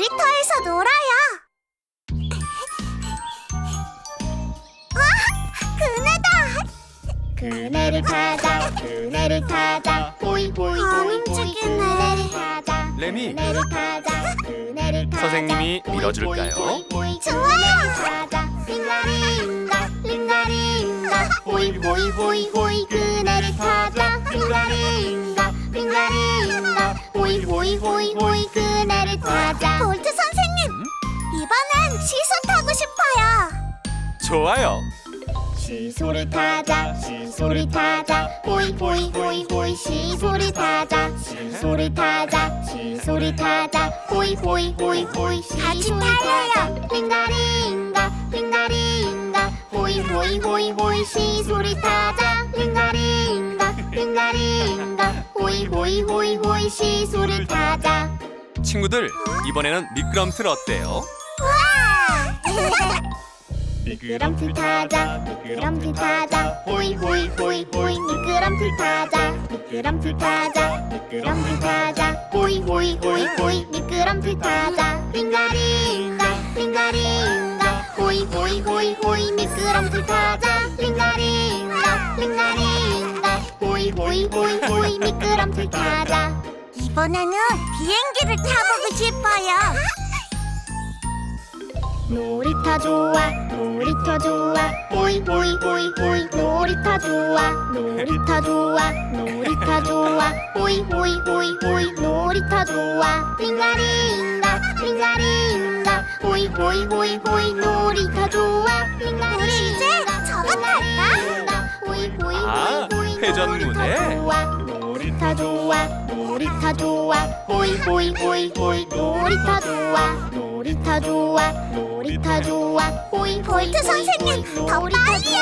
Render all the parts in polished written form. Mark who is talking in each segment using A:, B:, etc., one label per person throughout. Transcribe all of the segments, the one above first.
A: 놀이터에서 놀아요.
B: 그네를 타자 그네를 타자 호이 호이
A: 안
B: 호이 호이
A: 움직이네.
B: 그네를 타자
C: 레미,
B: 그네를 타자 그네를 타자
C: 선생님이
B: 호이,
C: 밀어줄까요?
B: 호이, 호이,
A: 좋아요.
B: 그네를 타자 링가링가 링가링가 호이 호이 호이 호이 그네를 타자 링가링가 링가링가 호이 호이 호이 호이 그네를 타자
A: 볼트 선생님, 이번엔 시소 타고 싶어요.
C: 좋아요.
B: 시소를 타자 시소를 타자 호이 호이 호이 호이 시소를 타자 시소를 타자 시소를 타자 호이 호이 호이 호이
A: 같이
B: 시소를
A: 타요.
B: 타자 링가링가 링가링가 호이 호이 호이 호이 시소를 타자 링가링가 링가링가 호이 호이 호이 호이 시소를 타자
C: 친구들, 이번에는 미끄럼틀 어때요?
B: 미끄럼틀 타자 미끄럼틀 타자 호이 호이 호이 호이 미끄럼틀 타자 미끄럼틀 타자 미끄럼틀 타자 호이 호이 호이 호이 미끄럼틀 타자 링가링가 링가링가 호이 호이 호이 호이 미끄럼틀 타자 링가링가 링가링가 호이 호이 호이 호이 미끄럼틀 타자
A: 이번에는 비행기를 타보고 싶어요.
B: 놀이터 좋아 놀이터 좋아 호이 호이 호이 호이 놀이터 좋아 놀이터 좋아 놀이터 좋아 호이 호이 호이 호이 놀이터 좋아 링가링가 링가링가 호이 호이 호이 호이 놀이터 좋아 링가링가
A: 우리 이제 저거 탈까?
B: 호이 호이
C: 아,
B: 호이 호이
C: 회전문에?
B: 놀이터 좋아 놀이터 좋아 호이 호이 호이 호이 놀이터 좋아 놀이터 좋아 놀이터 좋아 호이 호이
A: 볼트 선생님, 더 빨리요.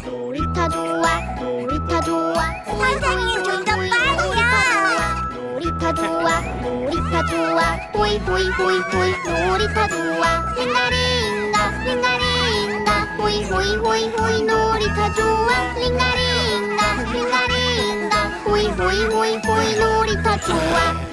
B: 놀이터 좋아 놀이터 좋아
A: 선생님, 좀 더 빨리요.
B: 놀이터 좋아 놀이터 좋아 호이 호이 호이 호이 놀이터 좋아 링가링가 링가링가 호이 호이 호이 호이 놀이터 좋아 링가링가 링가링가 호이 호이 호이 호이 놀이터 좋아